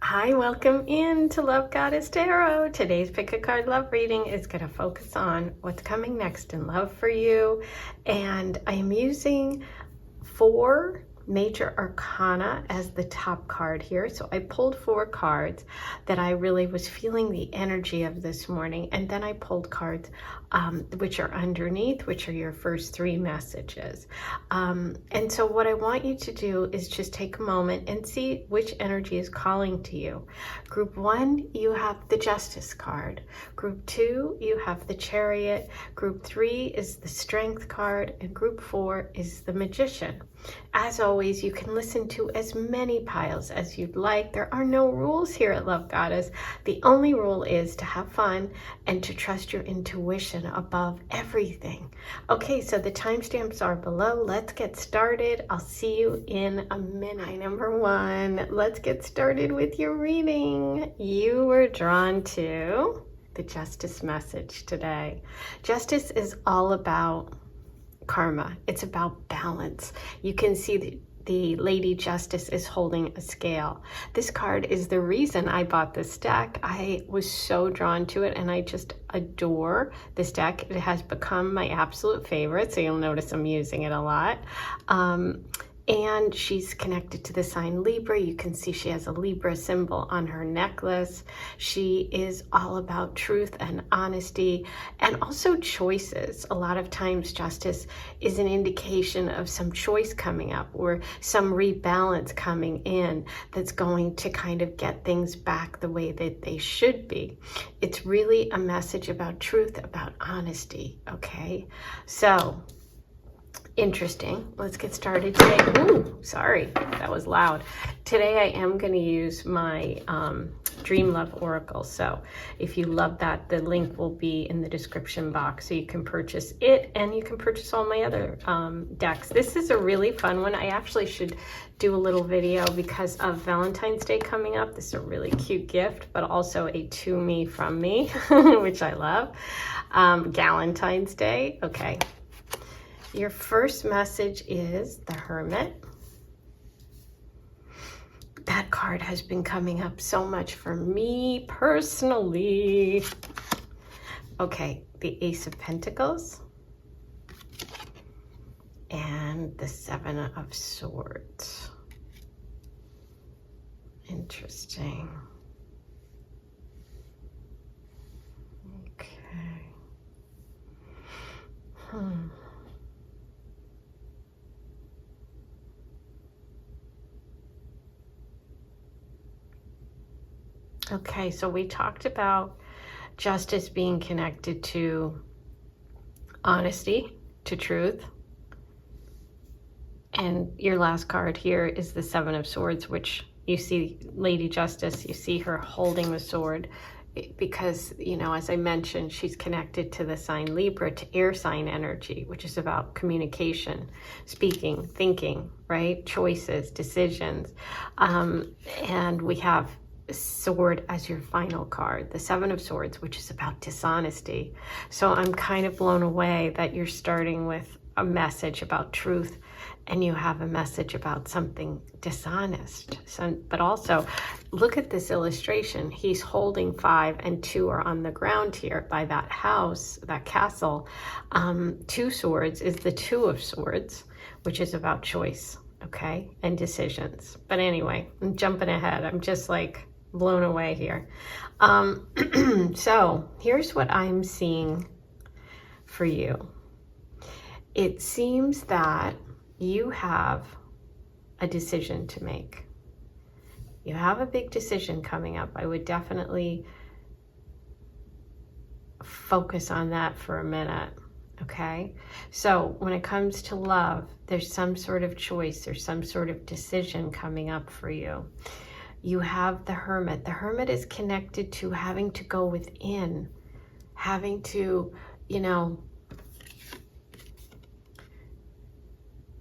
Hi, welcome in to Love Goddess Tarot. Today's pick a card love reading is going to focus on what's coming next in love for you. And I am using 4 major arcana as the top card here. So I pulled 4 cards that I really was feeling the energy of this morning. And then I pulled cards which are underneath, which are your first 3 messages. And so what I want you to do is just take a moment and see which energy is calling to you. Group 1, you have the Justice card. Group 2, you have the Chariot. Group 3 is the Strength card. And group 4 is the Magician. As always, you can listen to as many piles as you'd like. There are no rules here at Love Goddess. The only rule is to have fun and to trust your intuition above everything. Okay, so the timestamps are below. Let's get started. I'll see you in a minute. Hi, number 1. Let's get started with your reading. You were drawn to the Justice message today. Justice is all about karma. It's about balance. You can see the Lady Justice is holding a scale. This card is the reason I bought this deck. I was so drawn to it and I just adore this deck. It has become my absolute favorite, so you'll notice I'm using it a lot. And she's connected to the sign Libra. You can see she has a Libra symbol on her necklace. She is all about truth and honesty and also choices. A lot of times Justice is an indication of some choice coming up or some rebalance coming in that's going to kind of get things back the way that they should be. It's really a message about truth, about honesty, okay? So, interesting. Let's get started today. Ooh, sorry, that was loud. Today I am going to use my Dream Love Oracle. So if you love that, the link will be in the description box so you can purchase it and you can purchase all my other decks. This is a really fun one. I actually should do a little video because of Valentine's Day coming up. This is a really cute gift, but also a to me from me, which I love. Galentine's Day. Okay. Your first message is the Hermit. That card has been coming up so much for me personally. Okay, the Ace of Pentacles and the 7 of Swords. Interesting. Okay. Okay, so we talked about Justice being connected to honesty, to truth. And your last card here is the 7 of Swords, which you see Lady Justice, you see her holding the sword because, you know, as I mentioned, she's connected to the sign Libra, to air sign energy, which is about communication, speaking, thinking, right? Choices, decisions. And we have Sword as your final card, the 7 of Swords, which is about dishonesty. So I'm kind of blown away that you're starting with a message about truth and you have a message about something dishonest. So, but also look at this illustration. He's holding 5 and 2 are on the ground here by that house, that castle. 2 swords is the 2 of Swords, which is about choice, okay, and decisions. But anyway, I'm jumping ahead. I'm just like blown away here. So here's what I'm seeing for you. It seems that you have a decision to make. You have a big decision coming up. I would definitely focus on that for a minute. Okay, so when it comes to love, there's some sort of choice, there's some sort of decision coming up for you. You have the Hermit. The Hermit is connected to having to go within, having to, you know,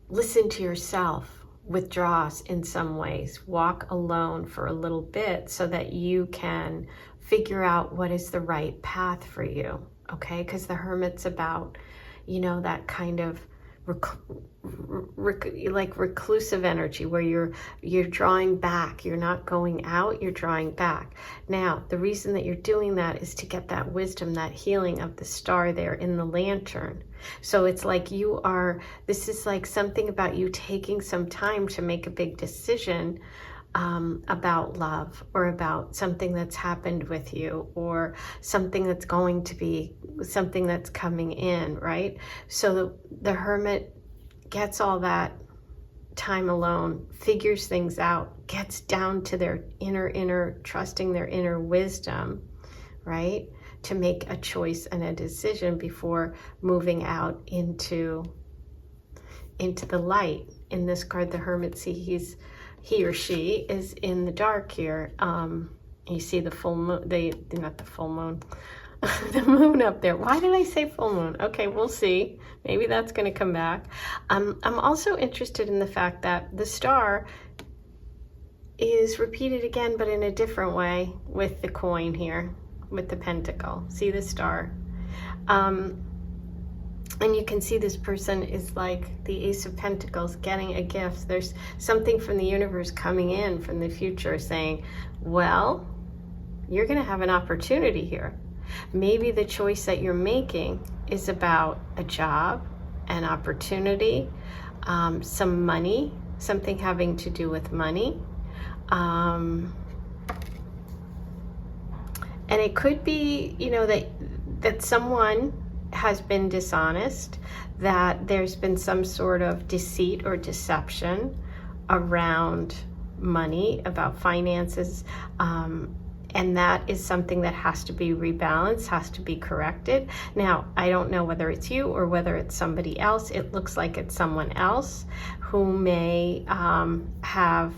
listen to yourself, withdraw in some ways, walk alone for a little bit so that you can figure out what is the right path for you, okay? Because the Hermit's about, you know, that kind of like reclusive energy, where you're drawing back. You're not going out, you're drawing back. Now, the reason that you're doing that is to get that wisdom, that healing of the star there in the lantern. So it's like this is like something about you taking some time to make a big decision about love, or about something that's happened with you, or something that's going to be, something that's coming in, right? So the Hermit gets all that time alone, figures things out, gets down to their inner, trusting their inner wisdom, right? To make a choice and a decision before moving out into the light. In this card, the Hermit, see, he or she is in the dark here. You see the full moon, not the full moon, the moon up there. Why did I say full moon? Okay, we'll see. Maybe that's going to come back. I'm also interested in the fact that the star is repeated again, but in a different way with the coin here, with the pentacle. See the star? And you can see this person is like the Ace of Pentacles, getting a gift. There's something from the universe coming in from the future saying, well, you're going to have an opportunity here. Maybe the choice that you're making is about a job, an opportunity, some money, something having to do with money. And it could be, you know, that someone has been dishonest, that there's been some sort of deceit or deception around money, about finances, and that is something that has to be rebalanced, has to be corrected. Now, I don't know whether it's you or whether it's somebody else. It looks like it's someone else who may have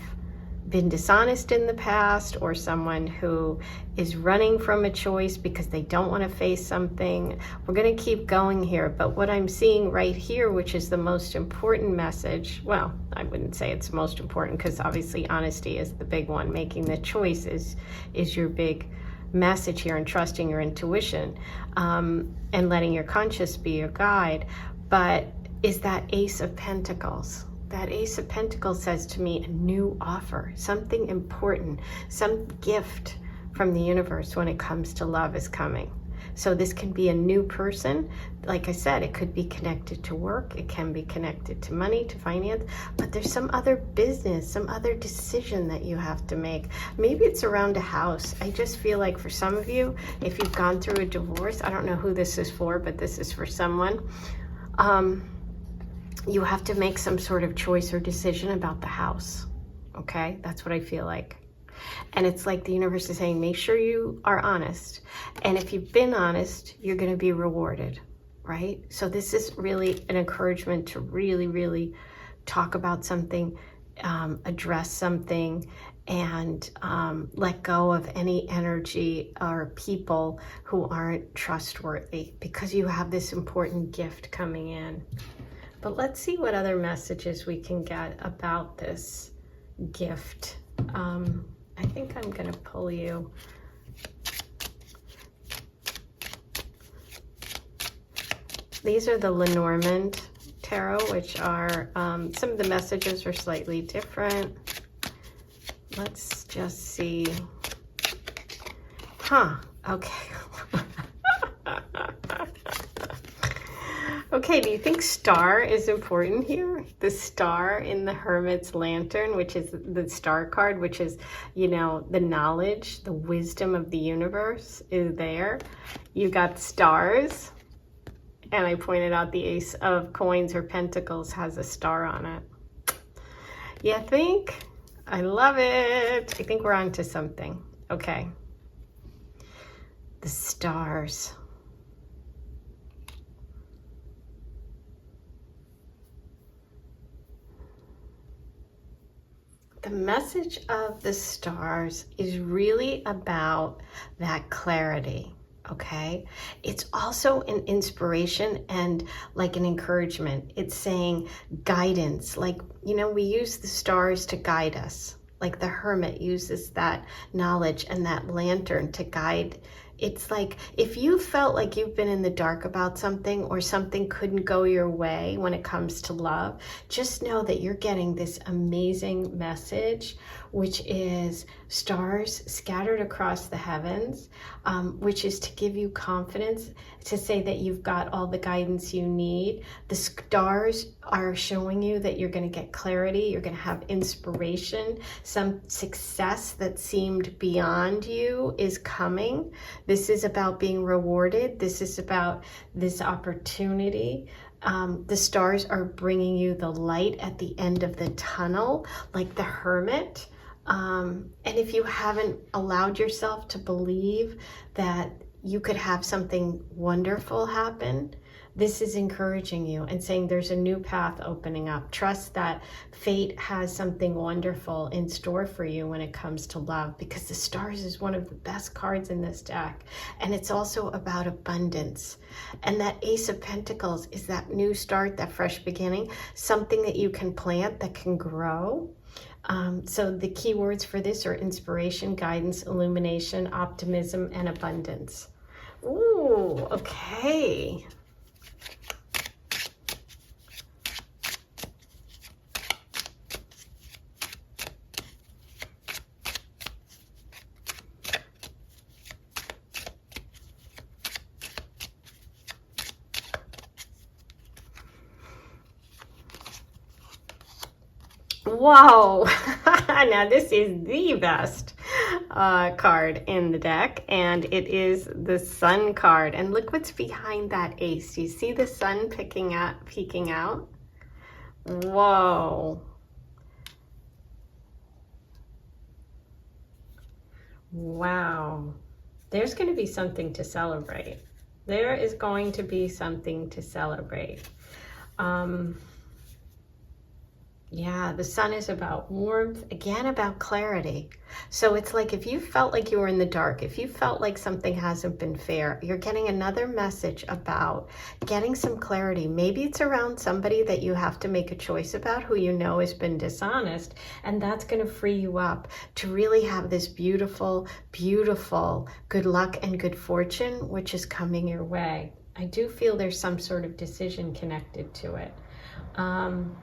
been dishonest in the past, or someone who is running from a choice because they don't want to face something. We're going to keep going here, but what I'm seeing right here, which is the most important message, well, I wouldn't say it's most important, because obviously honesty is the big one. Making the choice is your big message here, and trusting your intuition, and letting your conscience be your guide. But is that Ace of Pentacles. That Ace of Pentacles says to me, a new offer, something important, some gift from the universe when it comes to love is coming. So this can be a new person. Like I said, it could be connected to work. It can be connected to money, to finance, but there's some other business, some other decision that you have to make. Maybe it's around a house. I just feel like for some of you, if you've gone through a divorce, I don't know who this is for, but this is for someone. You have to make some sort of choice or decision about the house. Okay, that's what I feel like. And it's like the universe is saying, make sure you are honest. And if you've been honest, you're going to be rewarded, right? So this is really an encouragement to really, really talk about something, address something, and let go of any energy or people who aren't trustworthy, because you have this important gift coming in. But let's see what other messages we can get about this gift. I think I'm going to pull you. These are the Lenormand Tarot, which are, some of the messages are slightly different. Let's just see. Okay. Okay, do you think star is important here? The star in the Hermit's lantern, which is the star card, which is, you know, the knowledge, the wisdom of the universe is there. You got stars, and I pointed out the Ace of Coins or Pentacles has a star on it. You think? I love it. I think we're on to something. Okay. The stars. The message of the stars is really about that clarity, okay? It's also an inspiration and like an encouragement. It's saying guidance, like, you know, we use the stars to guide us. Like the Hermit uses that knowledge and that lantern to guide it's like if you felt like you've been in the dark about something or something couldn't go your way when it comes to love, just know that you're getting this amazing message, which is stars scattered across the heavens, which is to give you confidence, to say that you've got all the guidance you need. The stars are showing you that you're going to get clarity, you're going to have inspiration, some success that seemed beyond you is coming. This is about being rewarded. This is about this opportunity. The stars are bringing you the light at the end of the tunnel, like the hermit. And if you haven't allowed yourself to believe that you could have something wonderful happen, this is encouraging you and saying there's a new path opening up. Trust that fate has something wonderful in store for you when it comes to love, because the stars is one of the best cards in this deck. And it's also about abundance. And that Ace of Pentacles is that new start, that fresh beginning, something that you can plant that can grow. So the key words for this are inspiration, guidance, illumination, optimism, and abundance. Ooh, okay. Whoa, now this is the best card in the deck, and it is the Sun card. And look what's behind that ace. You see the sun peeking out? Whoa. Wow. There's going to be something to celebrate. There is going to be something to celebrate. Yeah, the sun is about warmth, again, about clarity. So it's like if you felt like you were in the dark, if you felt like something hasn't been fair, you're getting another message about getting some clarity. Maybe it's around somebody that you have to make a choice about who you know has been dishonest, and that's going to free you up to really have this beautiful, beautiful good luck and good fortune, which is coming your way. I do feel there's some sort of decision connected to it.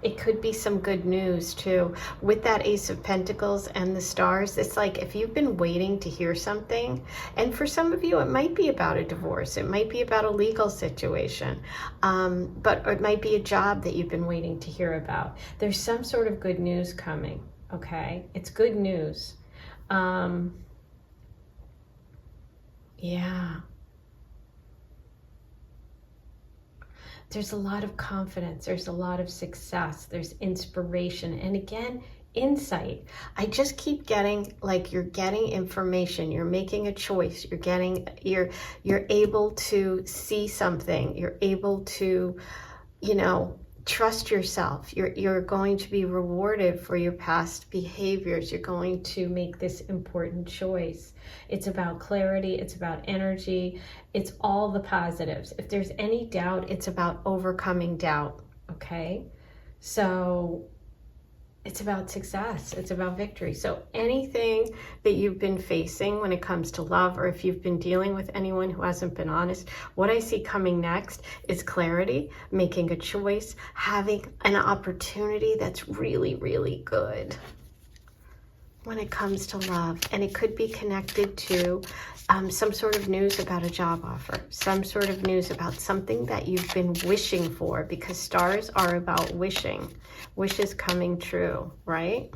It could be some good news too. With that Ace of Pentacles and the stars, it's like if you've been waiting to hear something, and for some of you it might be about a divorce, it might be about a legal situation, but it might be a job that you've been waiting to hear about. There's some sort of good news coming, okay? It's good news. Yeah. There's a lot of confidence, there's a lot of success, there's inspiration, and again, insight. I just keep getting like you're getting information, you're making a choice, you're able to see something, you're able to, trust yourself. You're going to be rewarded for your past behaviors. You're going to make this important choice. It's about clarity. It's about energy. It's all the positives. If there's any doubt, it's about overcoming doubt. Okay? So it's about success. It's about victory. So anything that you've been facing when it comes to love, or if you've been dealing with anyone who hasn't been honest, what I see coming next is clarity, making a choice, having an opportunity that's really, really good when it comes to love. And it could be connected to some sort of news about a job offer, some sort of news about something that you've been wishing for, because stars are about wishing. Wishes coming true, right?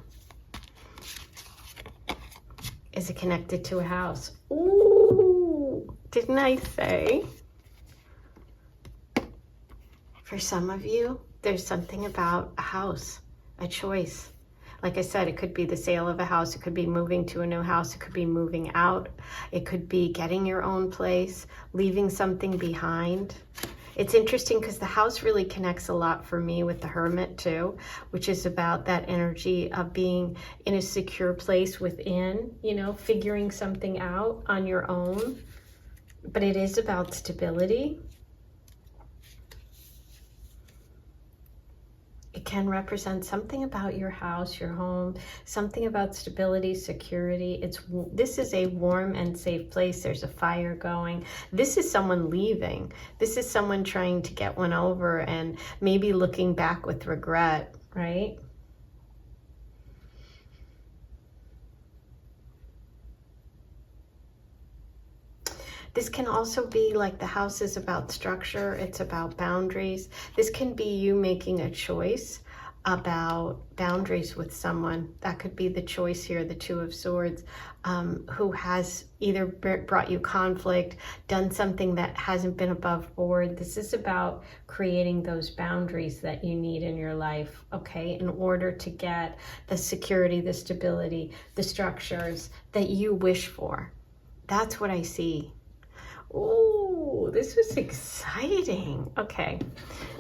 Is it connected to a house? Ooh, didn't I say? For some of you, there's something about a house, a choice. Like I said, it could be the sale of a house. It could be moving to a new house. It could be moving out. It could be getting your own place, leaving something behind. It's interesting because the house really connects a lot for me with the Hermit too, which is about that energy of being in a secure place within, figuring something out on your own. But it is about stability. It can represent something about your house, your home, something about stability, security. This is a warm and safe place. There's a fire going. This is someone leaving. This is someone trying to get one over and maybe looking back with regret, right? This can also be like the house is about structure. It's about boundaries. This can be you making a choice about boundaries with someone. That could be the choice here, the Two of Swords, who has either brought you conflict, done something that hasn't been above board. This is about creating those boundaries that you need in your life, okay, in order to get the security, the stability, the structures that you wish for. That's what I see. Oh, this was exciting. Okay,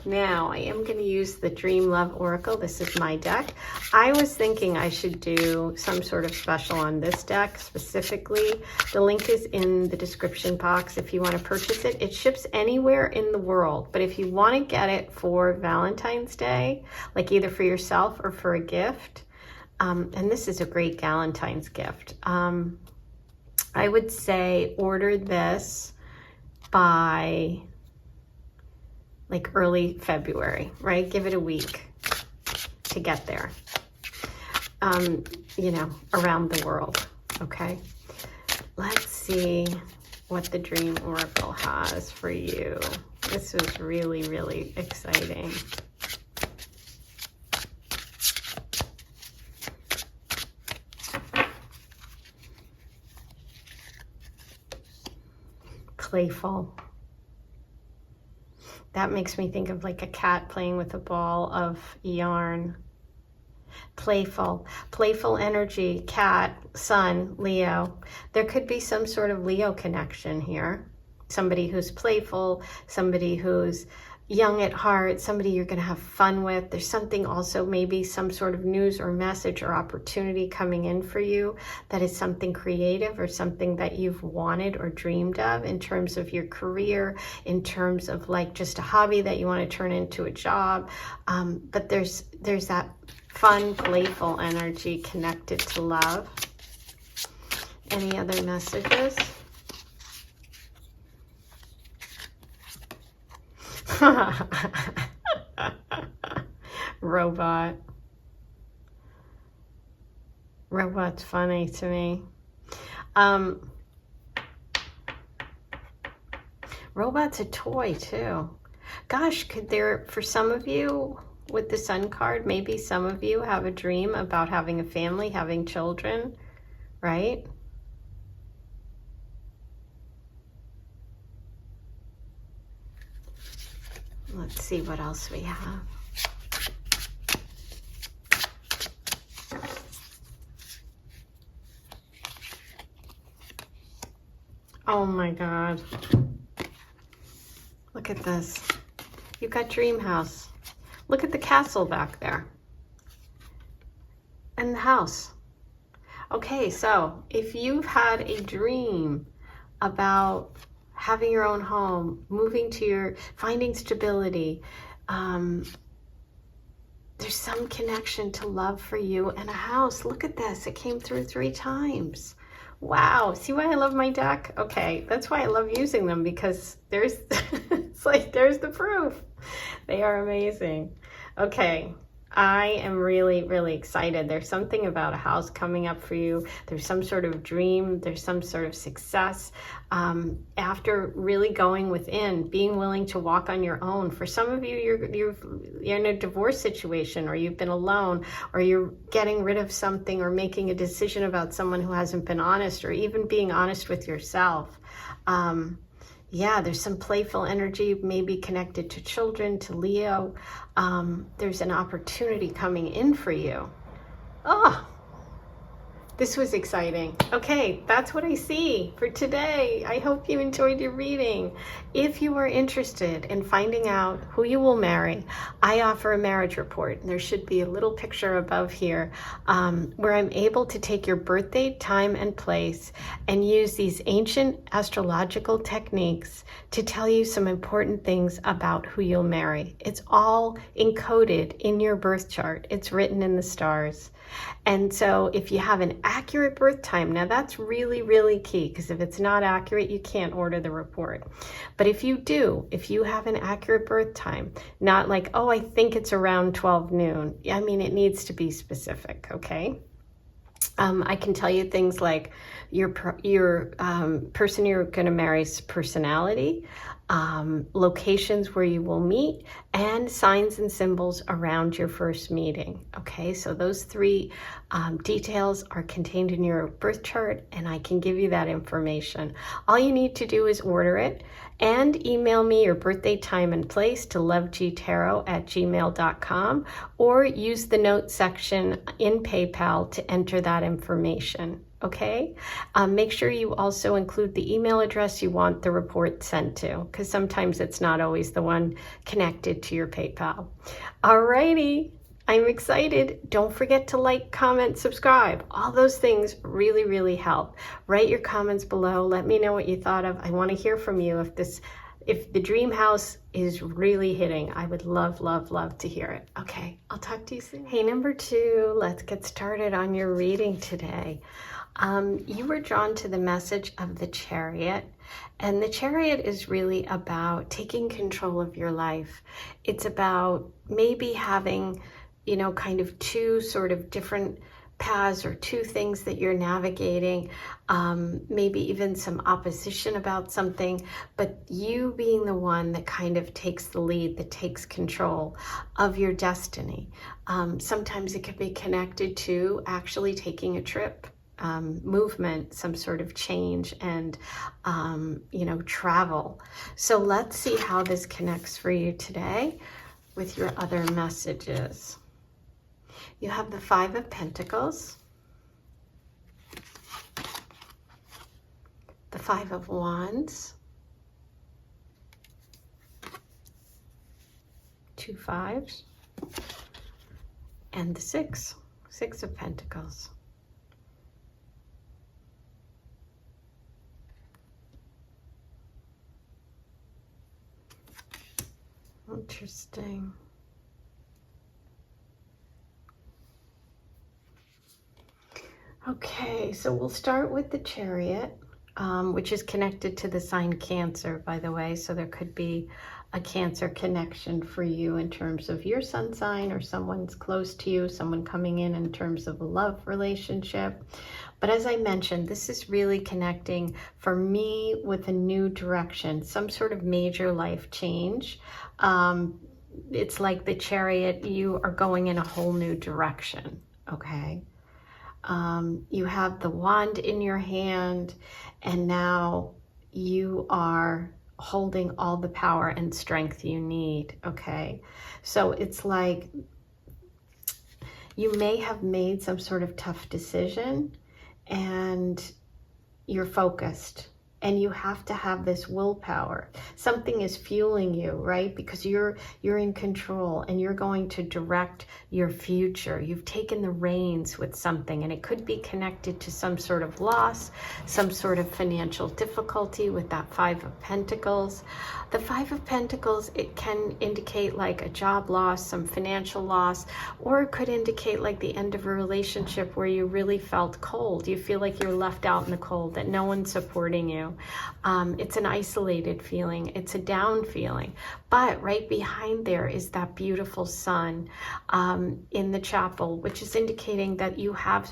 now I am going to use the Dream Love Oracle. This is my deck. I was thinking I should do some sort of special on this deck specifically. The link is in the description box if you want to purchase it. It ships anywhere in the world, but if you want to get it for Valentine's Day, like either for yourself or for a gift, and this is a great Valentine's gift, I would say order this by like early February, right? Give it a week to get there, you know, around the world, okay? Let's see what the Dream Oracle has for you. This was really, really exciting. Playful. That makes me think of like a cat playing with a ball of yarn. Playful. Playful energy. Cat, sun, Leo. There could be some sort of Leo connection here. Somebody who's playful, somebody who's young at heart, somebody you're going to have fun with. There's something also, maybe some sort of news or message or opportunity coming in for you that is something creative or something that you've wanted or dreamed of in terms of your career, in terms of like just a hobby that you want to turn into a job. But there's that fun, playful energy connected to love. Any other messages? Robot. Robot's funny to me. Robot's a toy too. Gosh, could there, for some of you with the Sun card, maybe some of you have a dream about having a family, having children, right? Let's see what else we have. Oh my God. Look at this. You've got Dream House. Look at the castle back there. And the house. Okay, so if you've had a dream about having your own home, moving to finding stability, there's some connection to love for you and a house. Look at this, it came through 3 times. Wow, see why I love my deck? Okay, that's why I love using them, because there's, it's like, there's the proof. They are amazing. Okay. I am really, really excited. There's something about a house coming up for you. There's some sort of dream. There's some sort of success. After really going within, being willing to walk on your own. For some of you, you're in a divorce situation, or you've been alone, or you're getting rid of something, or making a decision about someone who hasn't been honest, or even being honest with yourself. Yeah, there's some playful energy, maybe connected to children, to Leo. There's an opportunity coming in for you. Oh, this was exciting. Okay, that's what I see for today. I hope you enjoyed your reading. If you are interested in finding out who you will marry, I offer a marriage report. And there should be a little picture above here where I'm able to take your birth date, time, and place and use these ancient astrological techniques to tell you some important things about who you'll marry. It's all encoded in your birth chart. It's written in the stars. And so if you have an accurate birth time, now that's really, really key, because if it's not accurate, you can't order the report. But if you do, if you have an accurate birth time, not like, oh, I think it's around 12 noon. I mean, it needs to be specific, okay? I can tell you things like your person you're going to marry's personality, locations where you will meet, and signs and symbols around your first meeting. Okay, so those three details are contained in your birth chart, and I can give you that information. All you need to do is order it and email me your birthday, time, and place to lovegtarot@gmail.com, or use the notes section in PayPal to enter that information. Okay, make sure you also include the email address you want the report sent to, because sometimes it's not always the one connected to your PayPal. Alrighty, I'm excited. Don't forget to like, comment, subscribe. All those things really, really help. Write your comments below. Let me know what you thought of. I want to hear from you. If the dream house is really hitting, I would love, love, love to hear it. Okay, I'll talk to you soon. Hey, number 2, let's get started on your reading today. You were drawn to the message of the Chariot, and the Chariot is really about taking control of your life. It's about maybe having, kind of two sort of different paths or two things that you're navigating, maybe even some opposition about something, but you being the one that kind of takes the lead, that takes control of your destiny. Sometimes it can be connected to actually taking a trip. Movement, some sort of change, and travel. So let's see how this connects for you today with your other messages. You have the 5 of Pentacles, the 5 of Wands, 2 5s, and the 6 of Pentacles. Interesting. Okay, so we'll start with the Chariot, which is connected to the sign Cancer, by the way. So there could be a Cancer connection for you in terms of your sun sign, or someone's close to you, someone coming in terms of a love relationship. But as I mentioned, this is really connecting for me with a new direction, some sort of major life change. It's like the Chariot, you are going in a whole new direction, okay? You have the wand in your hand, and now you are holding all the power and strength you need, okay? So it's like you may have made some sort of tough decision, and you're focused, and you have to have this willpower. Something is fueling you, right? Because you're in control, and you're going to direct your future. You've taken the reins with something, and it could be connected to some sort of loss, some sort of financial difficulty with that 5 of Pentacles. The 5 of Pentacles, it can indicate like a job loss, some financial loss, or it could indicate like the end of a relationship where you really felt cold. You feel like you're left out in the cold, that no one's supporting you. It's an isolated feeling. It's a down feeling. But right behind there is that beautiful sun in the chapel, which is indicating that you have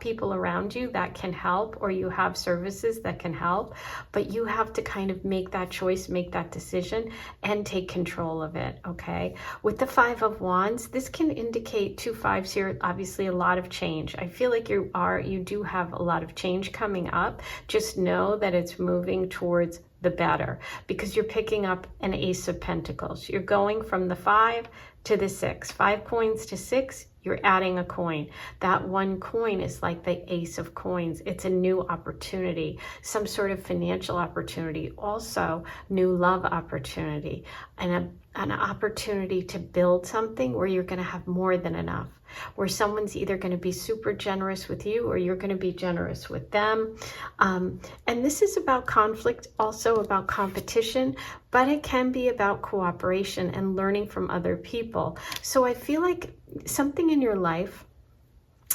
people around you that can help, or you have services that can help, but you have to kind of make that choice, make that decision, and take control of it, okay? With the 5 of Wands, this can indicate 2 5s here, obviously a lot of change. I feel like you do have a lot of change coming up. Just know that it's moving towards the better, because you're picking up an Ace of Pentacles. You're going from the 5 to the 6. 5 coins to 6, you're adding a coin. That one coin is like the ace of coins. It's a new opportunity, some sort of financial opportunity, also new love opportunity, and an opportunity to build something where you're going to have more than enough, where someone's either going to be super generous with you or you're going to be generous with them. And this is about conflict, also about competition, but it can be about cooperation and learning from other people. So I feel like something in your life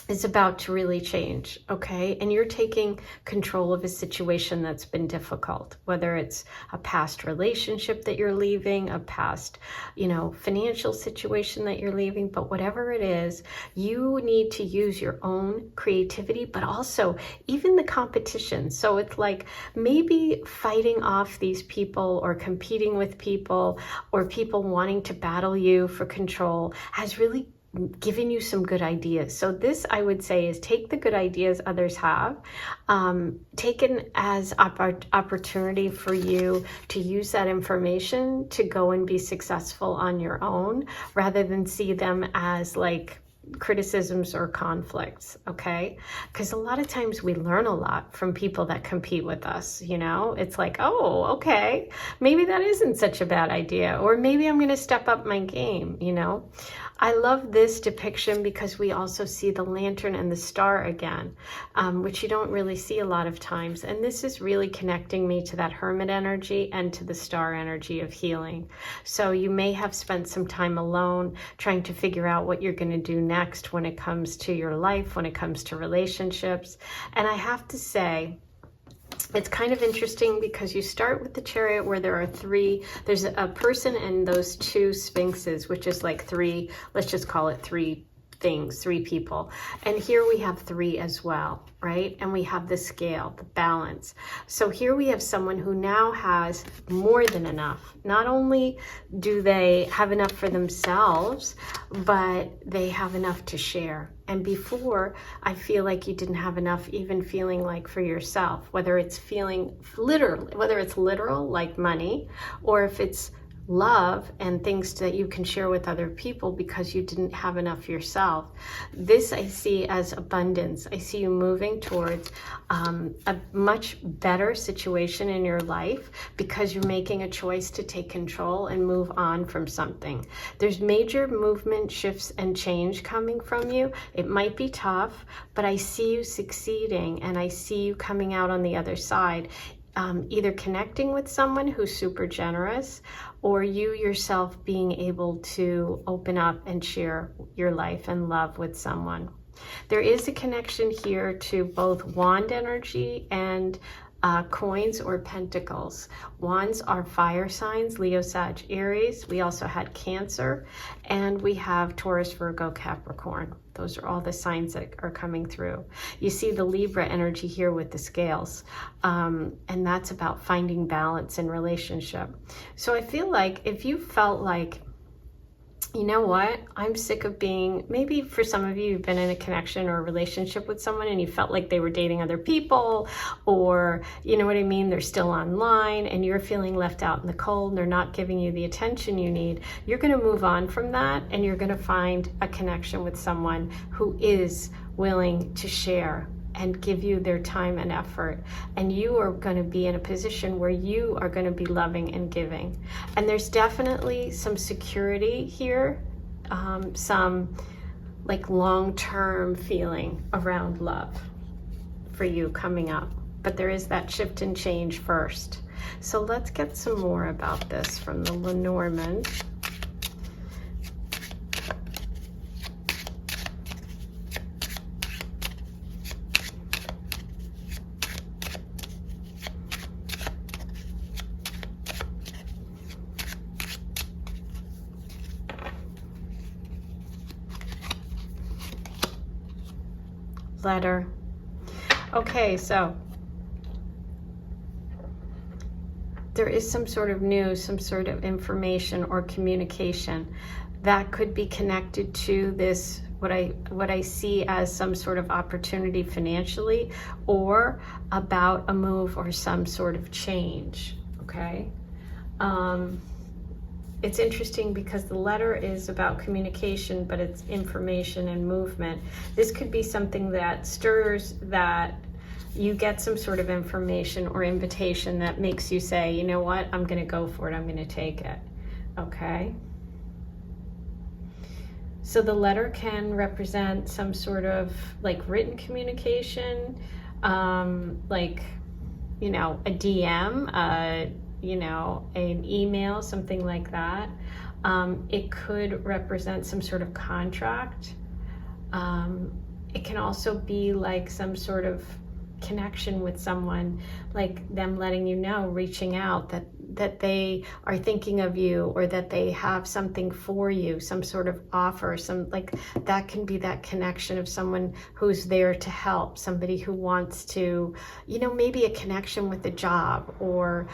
is about to really change, okay? And you're taking control of a situation that's been difficult, whether it's a past relationship that you're leaving, a past, financial situation that you're leaving, but whatever it is, you need to use your own creativity, but also even the competition. So it's like maybe fighting off these people or competing with people or people wanting to battle you for control has really giving you some good ideas. So this, I would say, is take the good ideas others have, taken as opportunity for you to use that information to go and be successful on your own, rather than see them as like criticisms or conflicts, okay? Because a lot of times we learn a lot from people that compete with us, It's like, oh, okay, maybe that isn't such a bad idea, or maybe I'm going to step up my game, I love this depiction because we also see the lantern and the star again, which you don't really see a lot of times. And this is really connecting me to that hermit energy and to the star energy of healing. So you may have spent some time alone trying to figure out what you're going to do next when it comes to your life, when it comes to relationships. And I have to say, it's kind of interesting because you start with the Chariot where there's a person and those 2 sphinxes, which is like 3, let's just call it 3 things, 3 people. And here we have 3 as well, right? And we have the scale, the balance. So here we have someone who now has more than enough. Not only do they have enough for themselves, but they have enough to share. And before, I feel like you didn't have enough even feeling like for yourself, whether it's feeling literally, whether it's literal like money, or if it's love and things that you can share with other people because you didn't have enough yourself. This I see as abundance. I see you moving towards a much better situation in your life because you're making a choice to take control and move on from something. There's major movement, shifts, and change coming from you. It might be tough, but I see you succeeding and I see you coming out on the other side. Either connecting with someone who's super generous, or you yourself being able to open up and share your life and love with someone. There is a connection here to both wand energy and coins or pentacles. Wands are fire signs, Leo, Sag, Aries. We also had Cancer, and we have Taurus, Virgo, Capricorn. Those are all the signs that are coming through. You see the Libra energy here with the scales, and that's about finding balance in relationship. So I feel like if you felt like, you know what, I'm sick of being, maybe for some of you, you've been in a connection or a relationship with someone and you felt like they were dating other people, or you know what I mean, they're still online and you're feeling left out in the cold and they're not giving you the attention you need. You're going to move on from that and you're going to find a connection with someone who is willing to share and give you their time and effort, and you are going to be in a position where you are going to be loving and giving. And there's definitely some security here, some like long-term feeling around love for you coming up, but there is that shift and change first. So let's get some more about this from the Lenormand. Letter. Okay, so there is some sort of news, some sort of information or communication that could be connected to this, what I see as some sort of opportunity financially, or about a move or some sort of change, okay? it's interesting because the letter is about communication, but it's information and movement. This could be something that stirs, that you get some sort of information or invitation that makes you say, you know what, I'm going to go for it. I'm going to take it. Okay. So the letter can represent some sort of like written communication, like, you know, a DM, you know, an email, something like that. It could represent some sort of contract. It can also be like some sort of connection with someone, like them letting you know, reaching out, that they are thinking of you, or that they have something for you, some sort of offer, some, like, that can be that connection of someone who's there to help, somebody who wants to, you know, maybe a connection with a job, or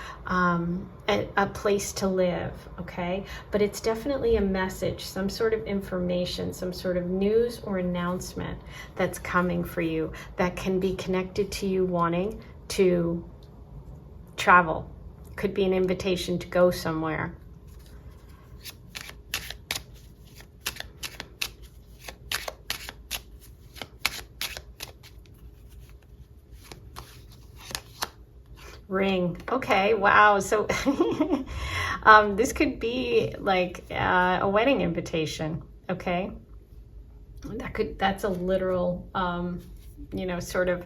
a place to live. Okay, but it's definitely a message, some sort of information, some sort of news or announcement that's coming for you, that can be connected to you wanting to travel. Could be an invitation to go somewhere. Ring. Okay, wow. So this could be like a wedding invitation. Okay, that's a literal you know, sort of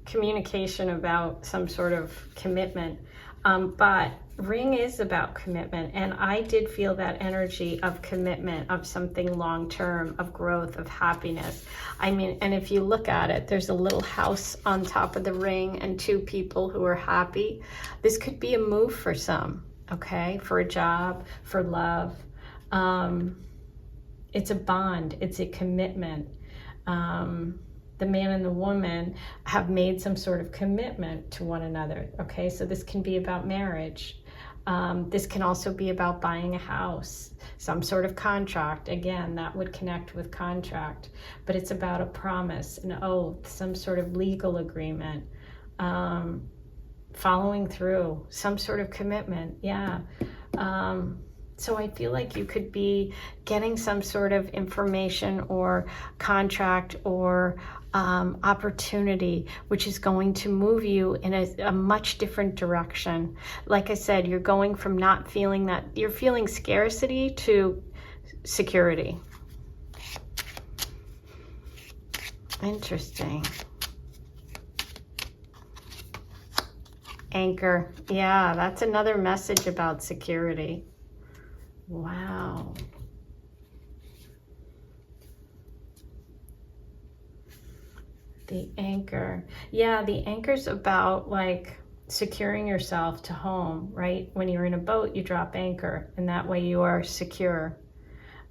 communication about some sort of commitment. But ring is about commitment, and I did feel that energy of commitment, of something long-term, of growth, of happiness. I mean, and if you look at it, there's a little house on top of the ring and two people who are happy. This could be a move for some, okay, for a job, for love. It's a bond, it's a commitment. The man and the woman have made some sort of commitment to one another. Okay, so this can be about marriage. This can also be about buying a house, some sort of contract. Again, that would connect with contract, but it's about a promise, an oath, some sort of legal agreement, following through, some sort of commitment. Yeah. So I feel like you could be getting some sort of information or contract or opportunity, which is going to move you in a much different direction. Like I said, you're going from not feeling that, you're feeling scarcity, to security. Interesting. Anchor. Yeah, that's another message about security. Wow. The anchor. Yeah, the anchor's about like securing yourself to home, right? When you're in a boat, you drop anchor, and that way you are secure.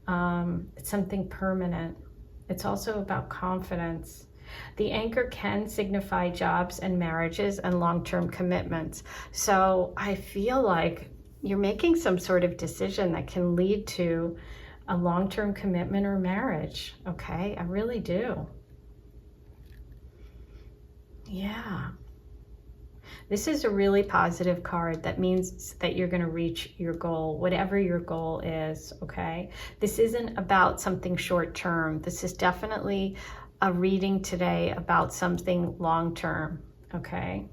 It's something permanent. It's also about confidence. The anchor can signify jobs and marriages and long-term commitments. So I feel like you're making some sort of decision that can lead to a long-term commitment or marriage. Okay, I really do. Yeah. This is a really positive card. That means that you're going to reach your goal, whatever your goal is, okay? This isn't about something short-term. This is definitely a reading today about something long-term, okay?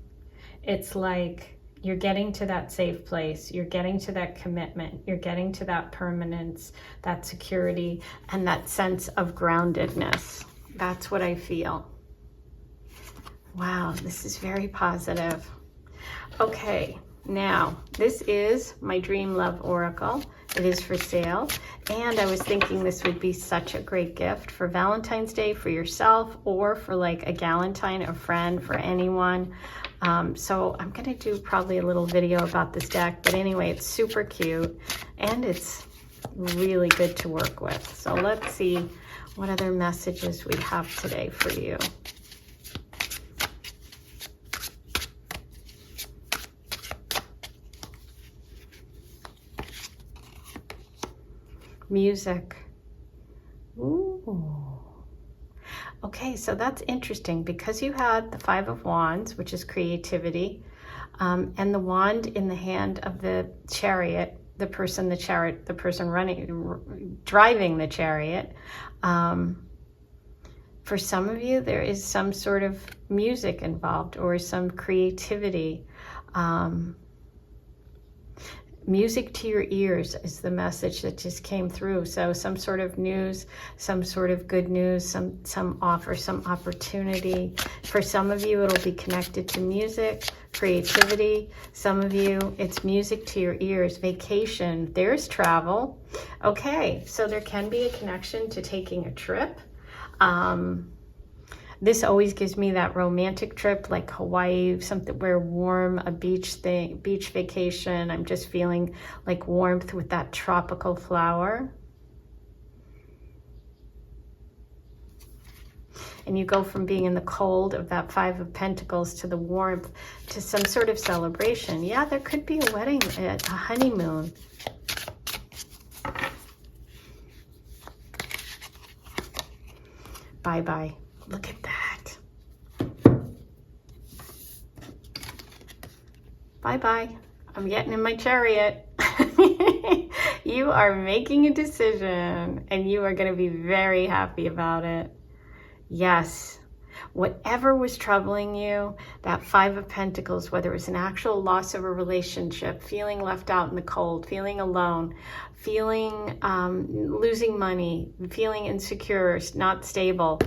It's like you're getting to that safe place, you're getting to that commitment, you're getting to that permanence, that security, and that sense of groundedness. That's what I feel. Wow, this is very positive. Okay, now this is my Dream Love Oracle. It is for sale, and I was thinking this would be such a great gift for Valentine's Day, for yourself, or for like a galentine, a friend, for anyone. So I'm gonna do probably a little video about this deck, but anyway, it's super cute and it's really good to work with. So let's see what other messages we have today for you. Music. Ooh. Okay, so that's interesting because you had the Five of Wands, which is creativity, and the wand in the hand of the Chariot, the person, the chariot, the person driving the chariot. For some of you, there is some sort of music involved or some creativity. Music to your ears is the message that just came through. So some sort of news, some sort of good news, some offer, some opportunity. For some of you, it'll be connected to music, creativity. Some of you, it's music to your ears, vacation, there's travel. Okay, so there can be a connection to taking a trip. This always gives me that romantic trip, like Hawaii, something where warm, a beach vacation. I'm just feeling like warmth with that tropical flower. And you go from being in the cold of that Five of Pentacles to the warmth to some sort of celebration. Yeah, there could be a wedding, a honeymoon. Bye-bye. Look at that. Bye-bye. I'm getting in my chariot. You are making a decision and you are going to be very happy about it. Yes. Whatever was troubling you, that Five of Pentacles, whether it was an actual loss of a relationship, feeling left out in the cold, feeling alone, feeling losing money, feeling insecure, not stable,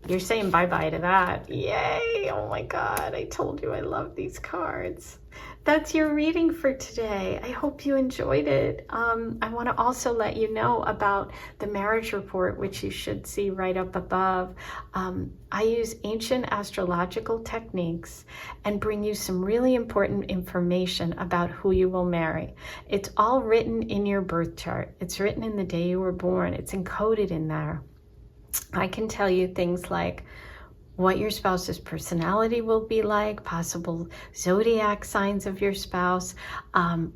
you're saying bye-bye to that. Yay! Oh my God, I told you I love these cards. That's your reading for today. I hope you enjoyed it. I want to also let you know about the marriage report, which you should see right up above. I use ancient astrological techniques and bring you some really important information about who you will marry. It's all written in your birth chart. It's written in the day you were born. It's encoded in there. I can tell you things like what your spouse's personality will be like, possible zodiac signs of your spouse,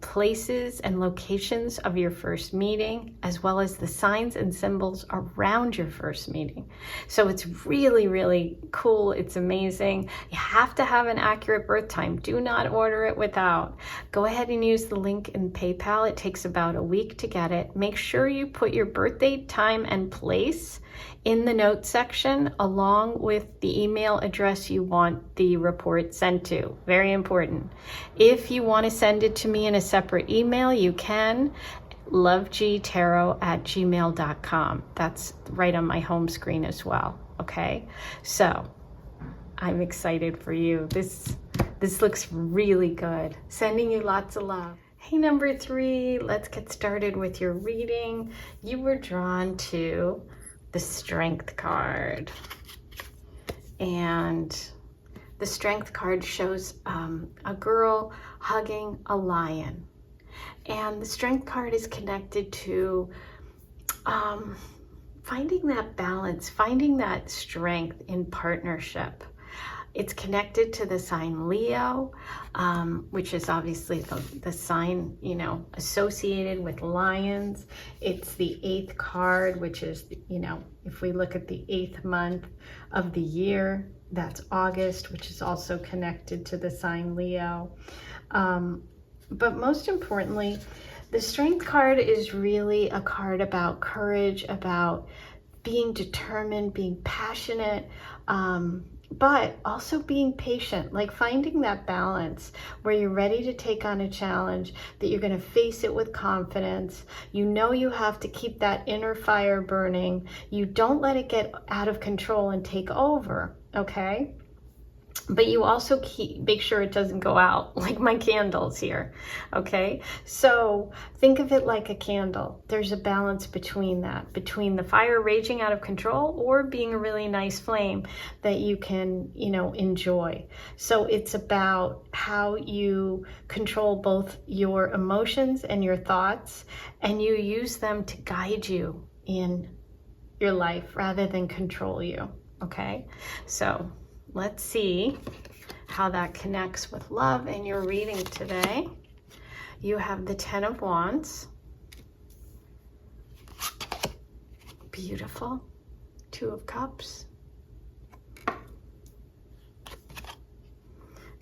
places and locations of your first meeting, as well as the signs and symbols around your first meeting. So it's really, really cool. It's amazing. You have to have an accurate birth time. Do not order it without. Go ahead and use the link in PayPal. It takes about a week to get it. Make sure you put your birthday, time, and place in the notes section along with the email address you want the report sent to. Very important. If you want to send it to me in a separate email, you can. lovegoddesstarot@gmail.com. That's right on my home screen as well. Okay, so I'm excited for you. This looks really good. Sending you lots of love. Hey, number 3, let's get started with your reading. You were drawn to the Strength card, and the Strength card shows a girl hugging a lion, and the Strength card is connected to finding that balance, finding that strength in partnership. It's connected to the sign Leo, which is obviously the sign, you know, associated with lions. It's the 8th card, which is, you know, if we look at the 8th month of the year, that's August, which is also connected to the sign Leo. But most importantly, the Strength card is really a card about courage, about being determined, being passionate, but also being patient, like finding that balance where you're ready to take on a challenge, that you're going to face it with confidence. You know you have to keep that inner fire burning. You don't let it get out of control and take over, okay? But you also make sure it doesn't go out, like my candles here, okay? So think of it like a candle. There's a balance between that, between the fire raging out of control or being a really nice flame that you can, you know, enjoy. So it's about how you control both your emotions and your thoughts, and you use them to guide you in your life rather than control you, okay? So let's see how that connects with love in your reading today. You have the 10 of Wands. Beautiful. 2 of Cups.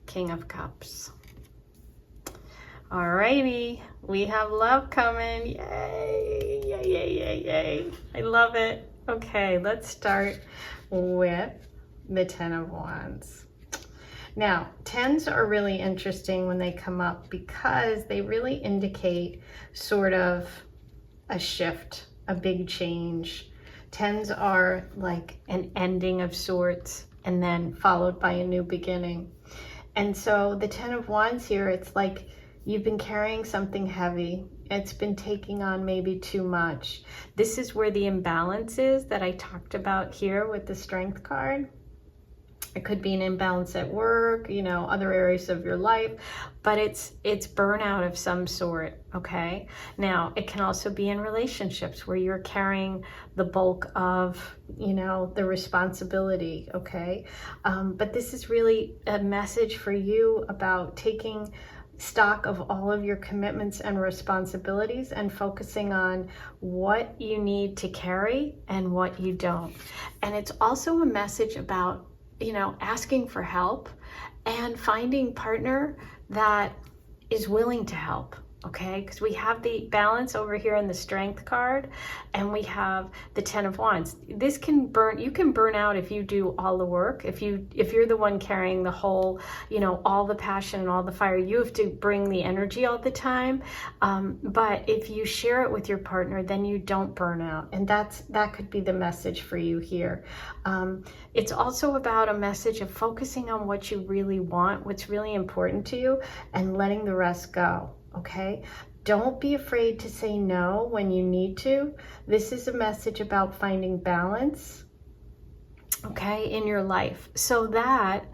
King of Cups. Alrighty, we have love coming. Yay, yay, yay, yay, yay. I love it. Okay, let's start with the Ten of Wands. Now, tens are really interesting when they come up because they really indicate sort of a shift, a big change. Tens are like an ending of sorts and then followed by a new beginning. And so the Ten of Wands here, it's like you've been carrying something heavy. It's been taking on maybe too much. This is where the imbalance is that I talked about here with the Strength card. It could be an imbalance at work, you know, other areas of your life, but it's burnout of some sort, okay? Now, it can also be in relationships where you're carrying the bulk of, you know, the responsibility, okay? But this is really a message for you about taking stock of all of your commitments and responsibilities and focusing on what you need to carry and what you don't. And it's also a message about, you know, asking for help and finding a partner that is willing to help, okay? Because we have the balance over here in the Strength card and we have the Ten of Wands. This can burn, you can burn out if you do all the work. If you're the one carrying the whole, you know, all the passion and all the fire, you have to bring the energy all the time. But if you share it with your partner, then you don't burn out. And that could be the message for you here. It's also about a message of focusing on what you really want, what's really important to you, and letting the rest go, okay? Don't be afraid to say no when you need to. This is a message about finding balance, okay, in your life. So that,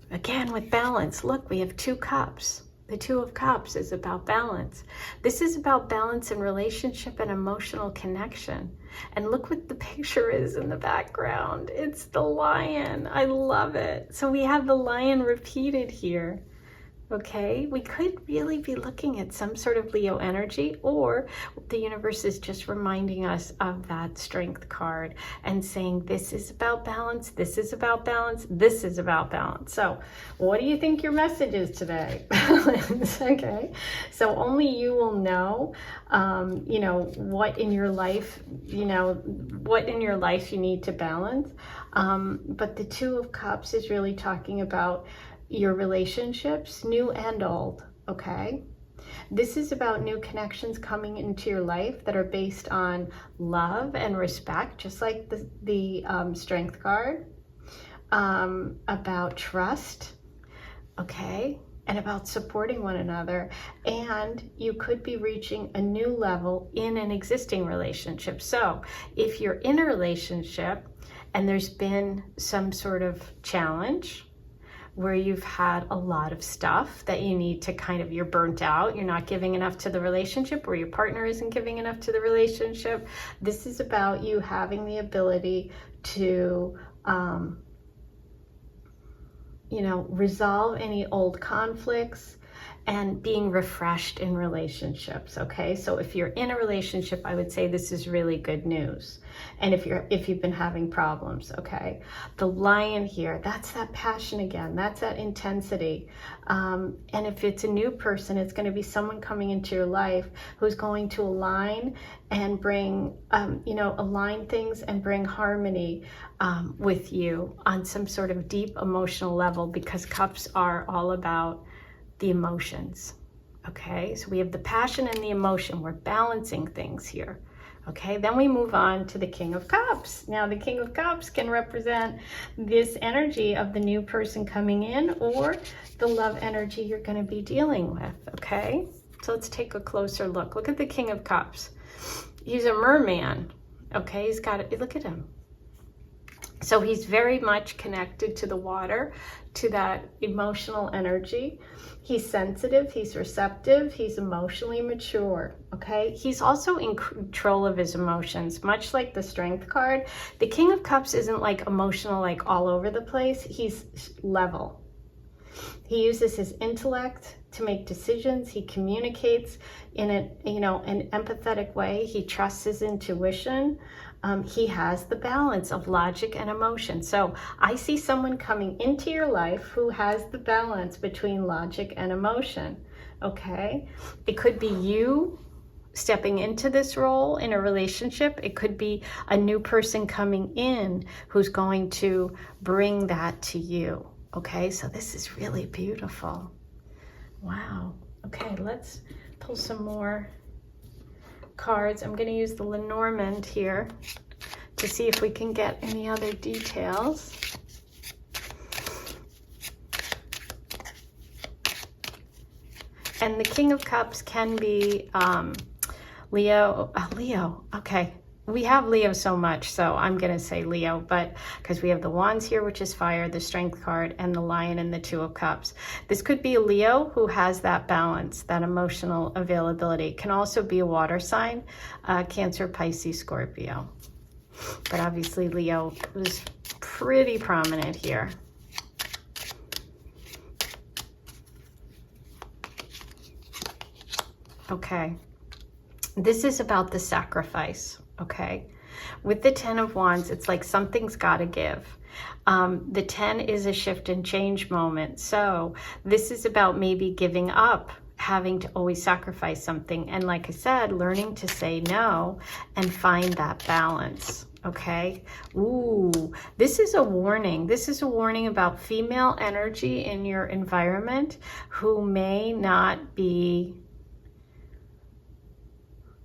again, with balance, look, we have 2 cups. The Two of Cups is about balance. This is about balance in relationship and emotional connection. And look what the picture is in the background. It's the lion. I love it. So we have the lion repeated here. Okay, we could really be looking at some sort of Leo energy, or the universe is just reminding us of that Strength card and saying this is about balance, this is about balance, this is about balance. So what do you think your message is today? Balance, okay? So only you will know, you know, what in your life, you know, what in your life you need to balance. But the Two of Cups is really talking about your relationships, new and old, okay? This is about new connections coming into your life that are based on love and respect, just like the Strength card, about trust, okay? And about supporting one another. And you could be reaching a new level in an existing relationship. So if you're in a relationship and there's been some sort of challenge, where you've had a lot of stuff that you need to kind of, you're burnt out, you're not giving enough to the relationship, or your partner isn't giving enough to the relationship. This is about you having the ability to, you know, resolve any old conflicts and being refreshed in relationships, okay? So if you're in a relationship, I would say this is really good news. And if you've been having problems, okay? The lion here, that's that passion again, that's that intensity. And if it's a new person, it's gonna be someone coming into your life who's going to align and bring, you know, align things and bring harmony with you on some sort of deep emotional level, because cups are all about the emotions, okay? So we have the passion and the emotion. We're balancing things here, okay? Then we move on to the King of Cups. Now the King of Cups can represent this energy of the new person coming in, or the love energy you're going to be dealing with, okay? So let's take a closer look. Look at the King of Cups. He's a merman, okay? He's got, look at him. So he's very much connected to the water, to that emotional energy. He's sensitive, he's receptive, he's emotionally mature, okay? He's also in control of his emotions, much like the Strength card. The King of Cups isn't like emotional, like all over the place. He's level. He uses his intellect to make decisions. He communicates in a, you know, an empathetic way. He trusts his intuition. he has the balance of logic and emotion. So I see someone coming into your life who has the balance between logic and emotion, okay? It could be you stepping into this role in a relationship. It could be a new person coming in who's going to bring that to you, okay? So this is really beautiful. Wow. Okay, let's pull some more cards. I'm going to use the Lenormand here to see if we can get any other details. And the King of Cups can be Leo. Leo. Okay. We have Leo so much, so I'm going to say Leo, but because we have the Wands here, which is fire, the Strength card, and the Lion and the Two of Cups. This could be a Leo who has that balance, that emotional availability. It can also be a water sign, Cancer, Pisces, Scorpio. But obviously Leo was pretty prominent here. Okay. This is about the sacrifice. Okay, with the 10 of Wands, it's like something's got to give. The 10 is a shift and change moment. So this is about maybe giving up, having to always sacrifice something. And like I said, learning to say no and find that balance. Okay. Ooh, this is a warning. This is a warning about female energy in your environment who may not be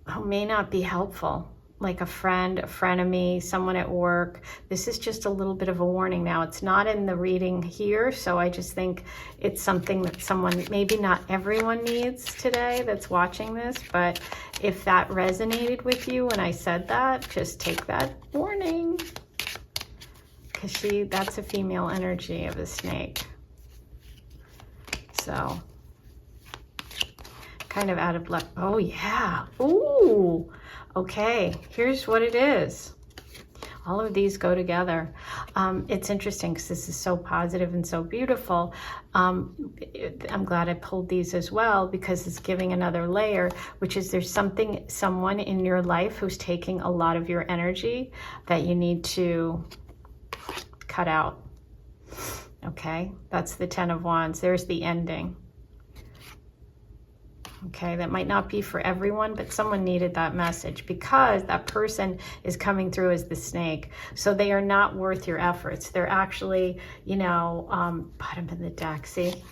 helpful. Like a friend, a frenemy, someone at work. This is just a little bit of a warning now. It's not in the reading here, so I just think it's something that someone, maybe not everyone needs today that's watching this, but if that resonated with you when I said that, just take that warning. Because that's a female energy of a snake. So, kind of out of luck. Oh, yeah. Ooh. Okay, here's what it is. All of these go together. It's interesting because this is so positive and so beautiful. I'm glad I pulled these as well because it's giving another layer, which is there's someone in your life who's taking a lot of your energy that you need to cut out. Okay, that's the 10 of Wands. There's the ending. Okay, that might not be for everyone, but someone needed that message because that person is coming through as the snake. So they are not worth your efforts. They're actually, you know, bottom of the deck, see?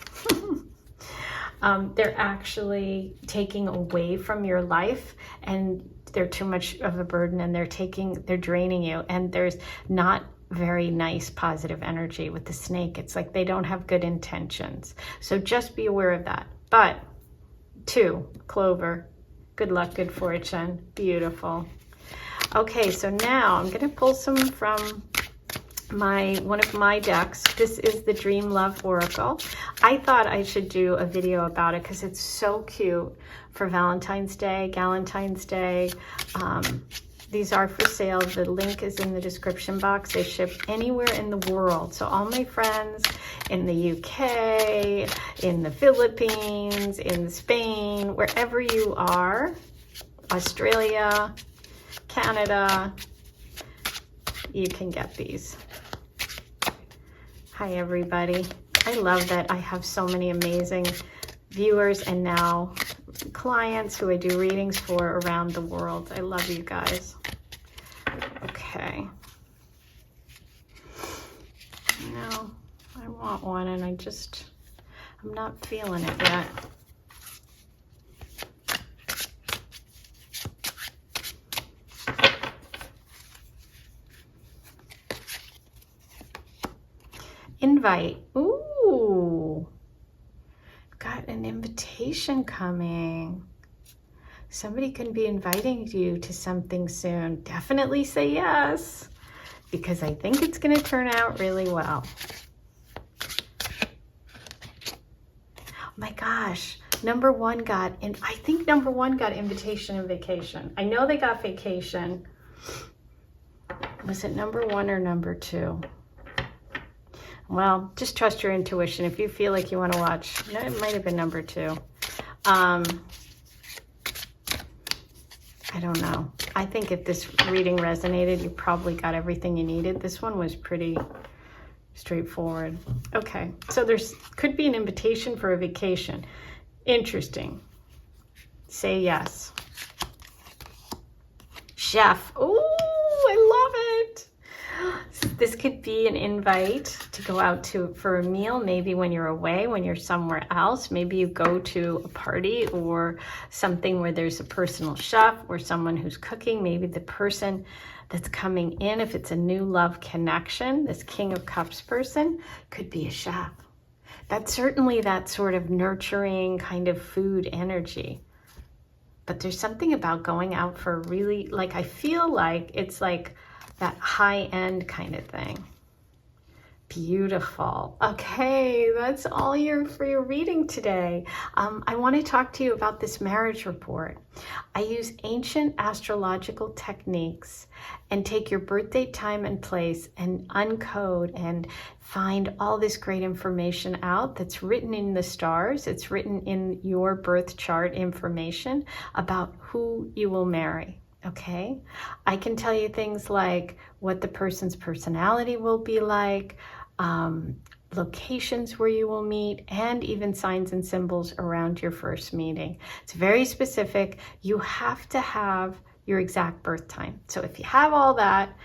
They're actually taking away from your life and they're too much of a burden and they're draining you. And there's not very nice positive energy with the snake. It's like they don't have good intentions. So just be aware of that. But 2, Clover. Good luck, good fortune. Beautiful. Okay, so now I'm going to pull some from one of my decks. This is the Dream Love Oracle. I thought I should do a video about it because it's so cute for Valentine's Day, Galentine's Day. These are for sale. The link is in the description box. They ship anywhere in the world. So all my friends in the UK, in the Philippines, in Spain, wherever you are, Australia, Canada, you can get these. Hi, everybody. I love that I have so many amazing viewers and now clients who I do readings for around the world. I love you guys. Okay. No, I want one and I'm not feeling it yet. Invite. Ooh. Got an invitation coming. Somebody can be inviting you to something soon. Definitely say yes, because I think it's going to turn out really well. Oh my gosh, number 1 got, and I think number 1 got invitation and vacation. I know they got vacation. Was it number 1 or number 2? Well, just trust your intuition. If you feel like you want to watch, no, it might have been number 2. I don't know. I think if this reading resonated, you probably got everything you needed. This one was pretty straightforward. Okay, so there's could be an invitation for a vacation. Interesting. Say yes. Chef. Oh, I love it. This could be an invite to go out for a meal, maybe when you're away, when you're somewhere else. Maybe you go to a party or something where there's a personal chef or someone who's cooking. Maybe the person that's coming in, if it's a new love connection, this King of Cups person could be a chef. That's certainly that sort of nurturing kind of food energy. But there's something about going out for a really, like, I feel like it's like that high-end kind of thing. Beautiful. Okay, that's all for your reading today. I want to talk to you about this marriage report. I use ancient astrological techniques and take your birth date, time, and place and uncode and find all this great information out that's written in the stars. It's written in your birth chart information about who you will marry. Okay, I can tell you things like what the person's personality will be like, locations where you will meet, and even signs and symbols around your first meeting. It's very specific. You have to have your exact birth time. So if you have all that,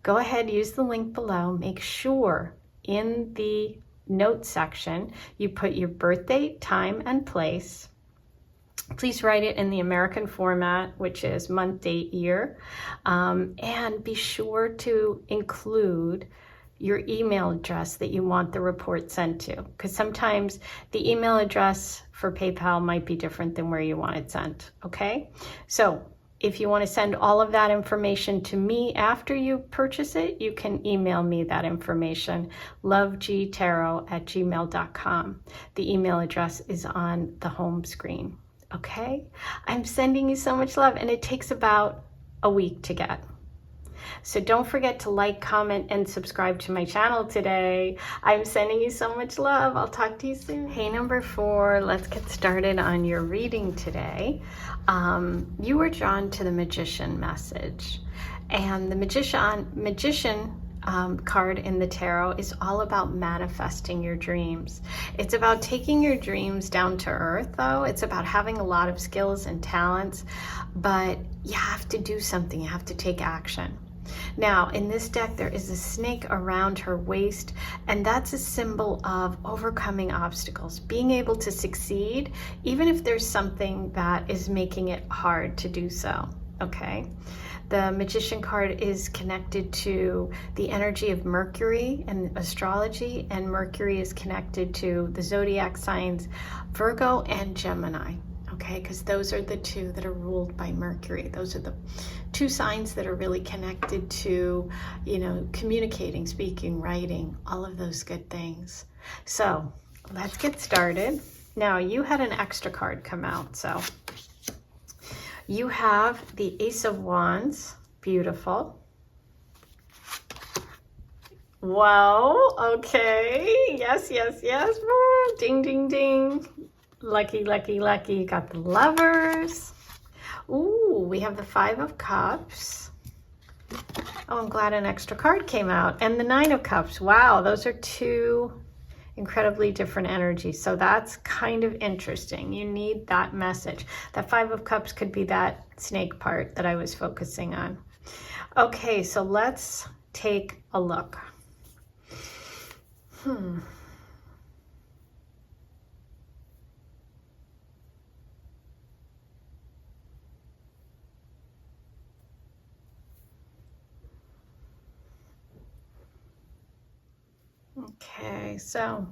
go ahead, use the link below. Make sure in the notes section you put your birth date, time, and place. Please write it in the American format, which is month, date, year, and be sure to include your email address that you want the report sent to, because sometimes the email address for PayPal might be different than where you want it sent, okay? So if you want to send all of that information to me after you purchase it, you can email me that information, lovegtarot@gmail.com. The email address is on the home screen. Okay, I'm sending you so much love, and it takes about a week to get. So don't forget to like, comment, and subscribe to my channel today. I'm sending you so much love. I'll talk to you soon. Hey, number 4, let's get started on your reading today. You were drawn to the Magician message, and the Magician card in the tarot is all about manifesting your dreams. It's about taking your dreams down to earth, though. It's about having a lot of skills and talents, but you have to do something. You have to take action. Now, in this deck, there is a snake around her waist, and that's a symbol of overcoming obstacles, being able to succeed, even if there's something that is making it hard to do so, okay? The Magician card is connected to the energy of Mercury and astrology, and Mercury is connected to the zodiac signs Virgo and Gemini, okay? Because those are the two that are ruled by Mercury. Those are the two signs that are really connected to, you know, communicating, speaking, writing, all of those good things. So let's get started. Now, you had an extra card come out, so you have the Ace of Wands. Beautiful. Wow, okay. Yes, yes, yes. Woo. Ding, ding, ding. Lucky, lucky, lucky. Got the Lovers. Ooh, we have the 5 of Cups. Oh, I'm glad an extra card came out. And the 9 of Cups. Wow, those are two incredibly different energies. So that's kind of interesting. You need that message. That 5 of Cups could be that snake part that I was focusing on. Okay, so let's take a look. Okay, so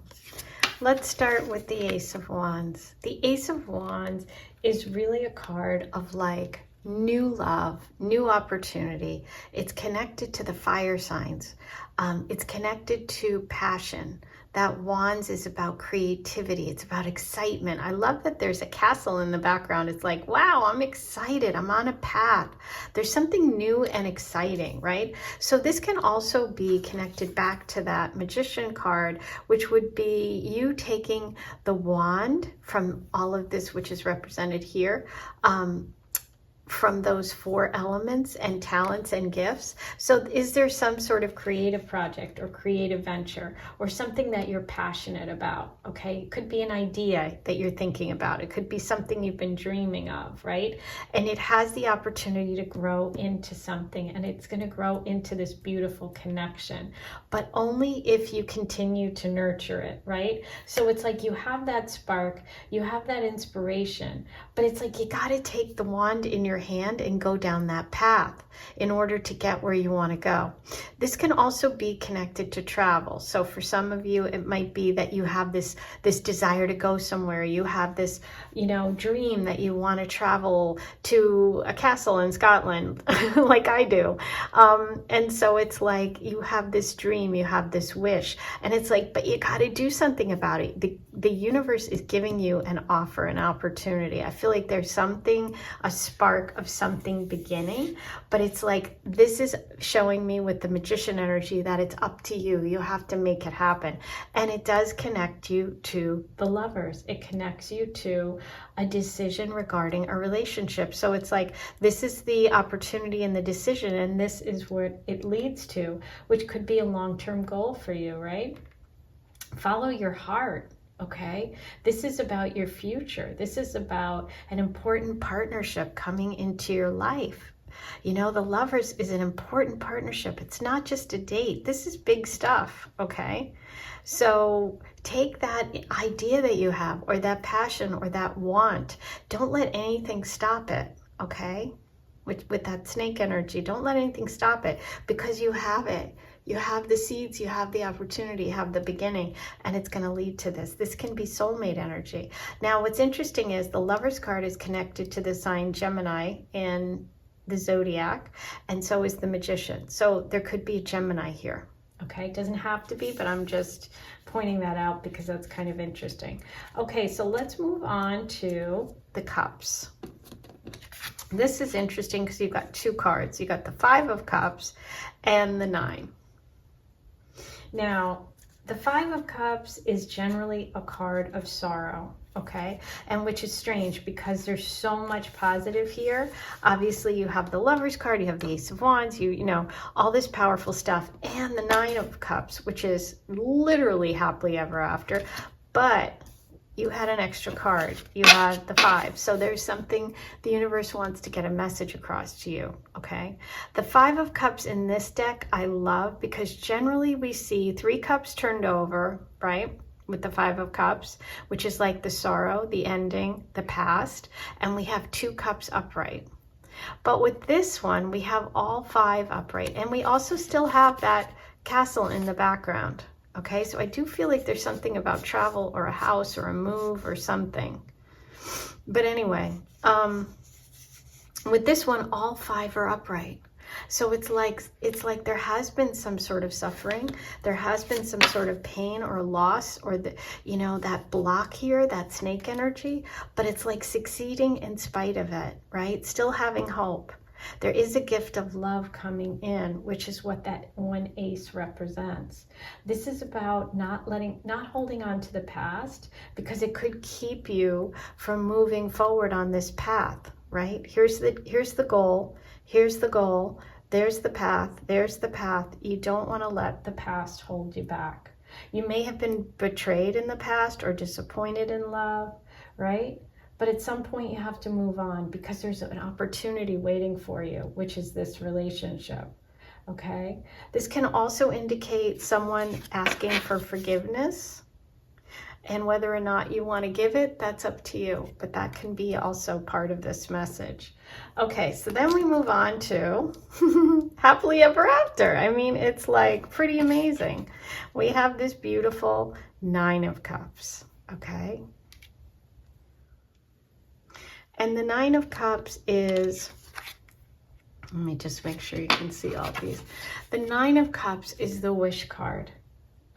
let's start with the Ace of Wands. The Ace of Wands is really a card of like new love, new opportunity. It's connected to the fire signs. It's connected to passion. That Wands is about creativity. It's about excitement. I love that there's a castle in the background. It's like, wow, I'm excited. I'm on a path. There's something new and exciting, right? So this can also be connected back to that Magician card, which would be you taking the wand from all of this, which is represented here, from those 4 elements and talents and gifts. So is there some sort of creative project or creative venture or something that you're passionate about? Okay, it could be an idea that you're thinking about. It could be something you've been dreaming of, right? And it has the opportunity to grow into something, and it's going to grow into this beautiful connection, but only if you continue to nurture it, right? So it's like you have that spark, you have that inspiration, but it's like you got to take the wand in your hand and go down that path in order to get where you want to go. This can also be connected to travel. So for some of you, it might be that you have this desire to go somewhere. You have this, dream that you want to travel to a castle in Scotland, like I do. And so it's like you have this dream, you have this wish, and it's like, but you got to do something about it. The universe is giving you an offer, an opportunity. I feel like there's something, a spark of something beginning, but it's like, this is showing me with the Magician energy that it's up to you. You have to make it happen. And it does connect you to the Lovers. It connects you to a decision regarding a relationship. So it's like, this is the opportunity and the decision, and this is what it leads to, which could be a long-term goal for you, right? Follow your heart. Okay, this is about your future. This is about an important partnership coming into your life. The Lovers is an important partnership. It's not just a date. This is big stuff, okay? So take that idea that you have, or that passion, or that want. Don't let anything stop it, okay? With that snake energy, don't let anything stop it, because you have it. You have the seeds, you have the opportunity, you have the beginning, and it's going to lead to this. This can be soulmate energy. Now, what's interesting is the Lovers card is connected to the sign Gemini in the zodiac, and so is the Magician. So there could be a Gemini here. Okay, it doesn't have to be, but I'm just pointing that out because that's kind of interesting. Okay, so let's move on to the Cups. This is interesting because you've got 2 cards. You got the 5 of Cups and the 9. Now, the 5 of Cups is generally a card of sorrow, okay? And which is strange because there's so much positive here. Obviously, you have the Lovers card, you have the Ace of Wands, you know, all this powerful stuff, and the 9 of Cups, which is literally happily ever after. But you had an extra card. You had the 5. So there's something the universe wants to get a message across to you, okay? The 5 of Cups in this deck I love because generally we see 3 cups turned over, right? With the 5 of Cups, which is like the sorrow, the ending, the past, and we have 2 cups upright. But with this one, we have all 5 upright, and we also still have that castle in the background. Okay, so I do feel like there's something about travel or a house or a move or something. But anyway, with this one, all 5 are upright. So it's like there has been some sort of suffering. There has been some sort of pain or loss, or that block here, that snake energy, but it's like succeeding in spite of it, right? Still having hope. There is a gift of love coming in, which is what that 1 ace represents. This is about not holding on to the past, because it could keep you from moving forward on this path, right? Here's the goal. Here's the goal. There's the path. There's the path. You don't want to let the past hold you back. You may have been betrayed in the past or disappointed in love, right? But at some point you have to move on because there's an opportunity waiting for you, which is this relationship, okay? This can also indicate someone asking for forgiveness, and whether or not you want to give it, that's up to you, but that can be also part of this message. Okay, so then we move on to happily ever after. I mean, it's like pretty amazing. We have this beautiful 9 of Cups, okay? And the 9 of Cups is, let me just make sure you can see all these. The 9 of Cups is the wish card,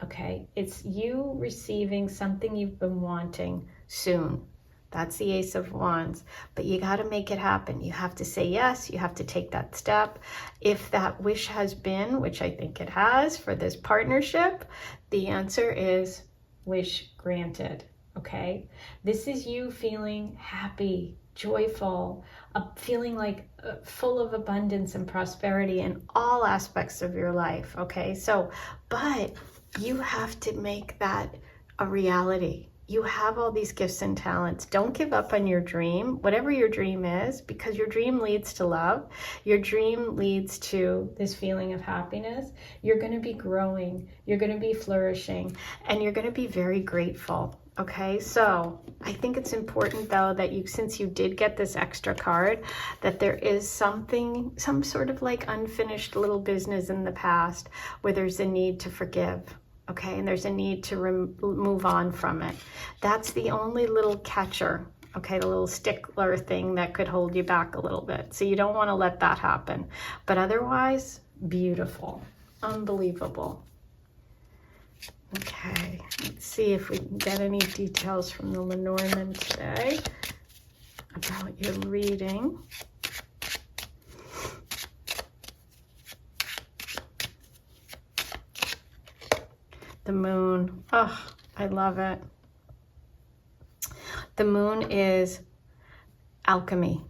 okay? It's you receiving something you've been wanting soon. That's the Ace of Wands, but you got to make it happen. You have to say yes. You have to take that step. If that wish has been, which I think it has for this partnership, the answer is wish granted. okay? This is you feeling happy, joyful, feeling like full of abundance and prosperity in all aspects of your life, okay? So, but you have to make that a reality. You have all these gifts and talents. Don't give up on your dream, whatever your dream is, because your dream leads to love. Your dream leads to this feeling of happiness. You're going to be growing. You're going to be flourishing, and you're going to be very grateful. Okay, so I think it's important though that you, since you did get this extra card, that there is something, some sort of like unfinished little business in the past where there's a need to forgive. Okay, and there's a need to move on from it. That's the only little catcher, okay, the little stickler thing that could hold you back a little bit. So you don't want to let that happen. But otherwise, beautiful, unbelievable. Okay, let's see if we can get any details from the Lenormand today about your reading. The moon, oh, I love it. The moon is alchemy.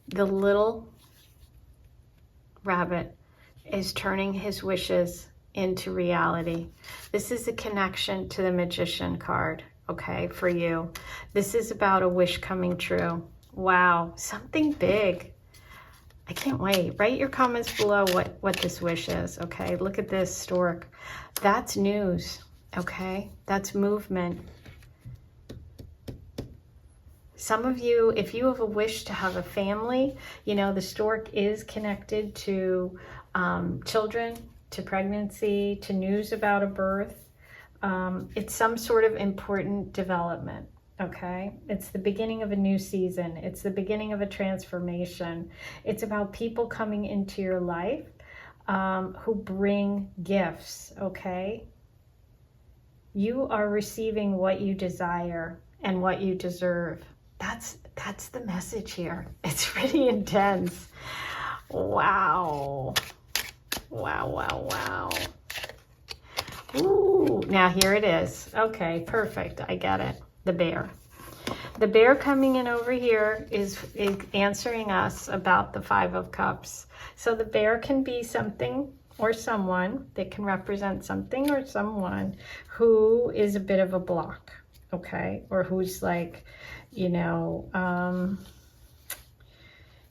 The little rabbit is turning his wishes into reality. This is a connection to the Magician card, okay, for you. This is about a wish coming true. Wow, something big. I can't wait. Write your comments below what this wish is, okay? Look at this stork. That's news, okay? That's movement. Some of you, if you have a wish to have a family, you know, the stork is connected to children, to pregnancy, to news about a birth. It's some sort of important development, okay? It's the beginning of a new season. It's the beginning of a transformation. It's about people coming into your life who bring gifts, okay? You are receiving what you desire and what you deserve. That's the message here. It's pretty intense. Wow. Wow, wow, wow. Ooh, now here it is. Okay, perfect. I get it. The bear. The bear coming in over here is answering us about the Five of Cups. So the bear can be something or someone that can represent something or someone who is a bit of a block, okay? Or who's like, you know,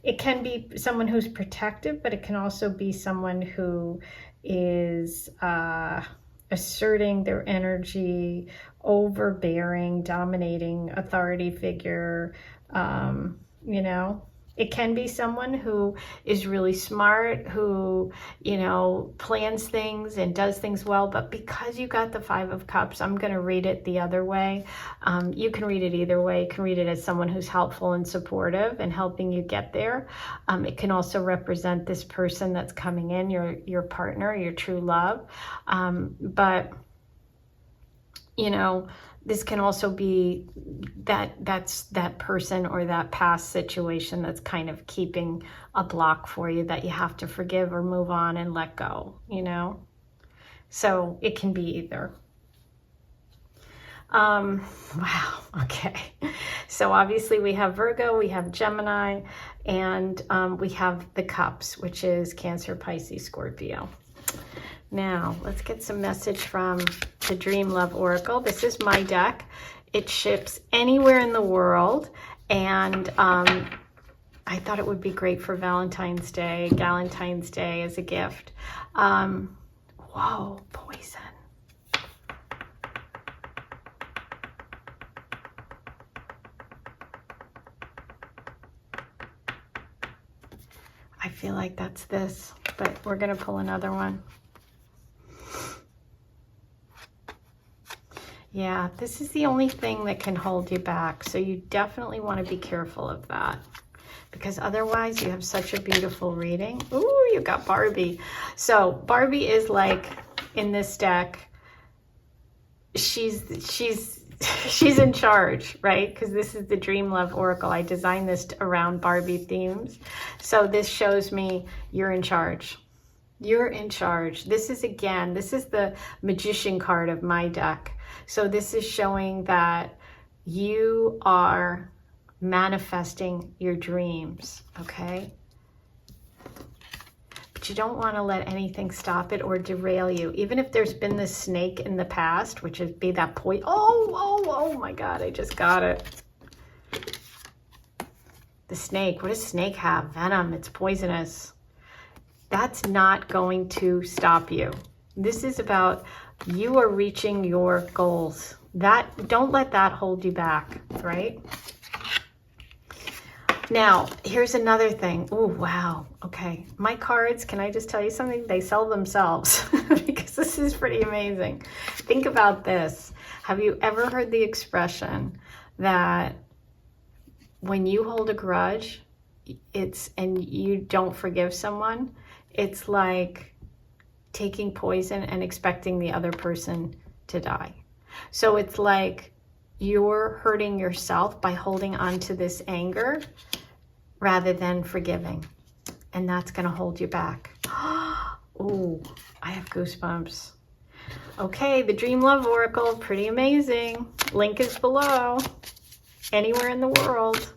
it can be someone who's protective, but it can also be someone who is asserting their energy, overbearing, dominating authority figure. You know, it can be someone who is really smart, who, you know, plans things and does things well. But because you got the Five of Cups, I'm going to read it the other way. You can read it either way. You can read it as someone who's helpful and supportive and helping you get there. It can also represent this person that's coming in, your partner, your true love. But, you know, this can also be that's that person or that past situation that's kind of keeping a block for you that you have to forgive or move on and let go, you know? So it can be either. Wow, okay. So obviously we have Virgo, we have Gemini, and we have the Cups, which is Cancer, Pisces, Scorpio. Now, let's get some message from the Dream Love Oracle. This is my deck. It ships anywhere in the world, and I thought it would be great for Valentine's Day as a gift. Whoa, poison. I feel like that's this, but we're going to pull another one. Yeah, this is the only thing that can hold you back. So you definitely want to be careful of that, because otherwise you have such a beautiful reading. Ooh, you got Barbie. So Barbie is like, in this deck, she's in charge, right? Because this is the Dream Love Oracle. I designed this around Barbie themes. So this shows me you're in charge. You're in charge. This is the Magician card of my deck. So this is showing that you are manifesting your dreams, okay? But you don't want to let anything stop it or derail you. Even if there's been this snake in the past, which would be that point. Oh my God, I just got it. The snake, what does snake have? Venom, it's poisonous. That's not going to stop you. This is about you are reaching your goals. Don't let that hold you back, right? Now, here's another thing. Oh, wow. Okay. My cards, can I just tell you something? They sell themselves because this is pretty amazing. Think about this. Have you ever heard the expression that when you hold a grudge, and you don't forgive someone, it's like taking poison and expecting the other person to die. So it's like you're hurting yourself by holding on to this anger rather than forgiving. And that's going to hold you back. Oh, I have goosebumps. Okay, the Dream Love Oracle, pretty amazing. Link is below. Anywhere in the world.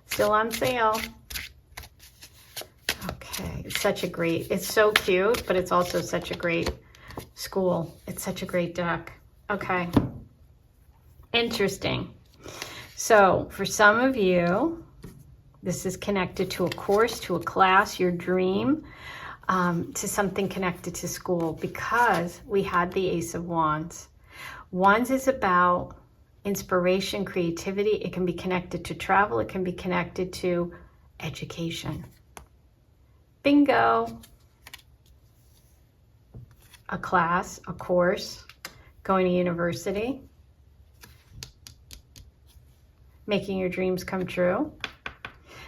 Still on sale. Okay, it's so cute, but it's also such a great school. It's such a great deck. Okay, interesting. So for some of you, this is connected to a course, to a class, your dream, to something connected to school, because we had the Ace of Wands. Wands is about inspiration, creativity. It can be connected to travel. It can be connected to education. Bingo. A class, a course, going to university, making your dreams come true.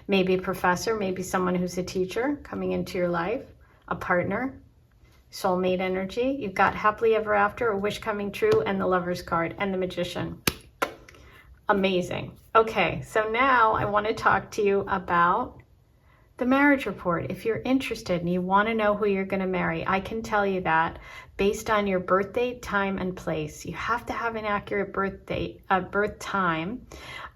Maybe a professor, maybe someone who's a teacher coming into your life, a partner, soulmate energy. You've got happily ever after, a wish coming true, and the Lover's card, and the Magician. Amazing. Okay, so now I want to talk to you about the marriage report. If you're interested and you want to know who you're going to marry, I can tell you that based on your birth date, time, and place. You have to have an accurate birth date, birth time,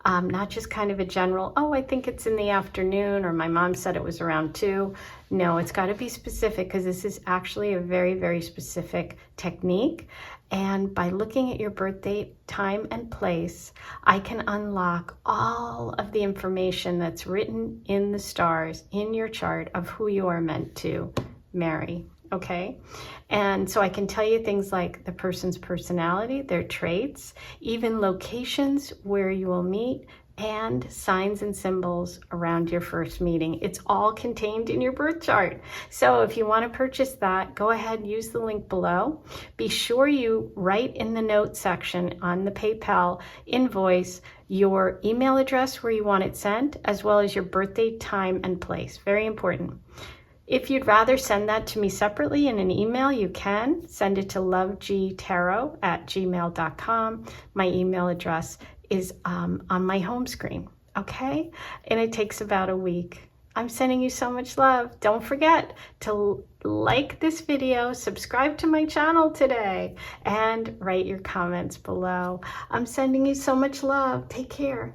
not just kind of a general, oh, I think it's in the afternoon, or my mom said it was around 2. No, it's got to be specific, because this is actually a very, very specific technique. And by looking at your birth date, time, and place, I can unlock all of the information that's written in the stars, in your chart, of who you are meant to marry, okay? And so I can tell you things like the person's personality, their traits, even locations where you will meet, and signs and symbols around your first meeting. It's all contained in your birth chart. So if you want to purchase that, go ahead and use the link below. Be sure you write in the note section on the PayPal invoice your email address where you want it sent, as well as your birthday, time, and place. Very important. If you'd rather send that to me separately in an email, you can. Send it to lovegoddesstarot@gmail.com. My email address is on my home screen, okay? And it takes about a week. I'm sending you so much love. Don't forget to like this video, subscribe to my channel today, and write your comments below. I'm sending you so much love. Take care.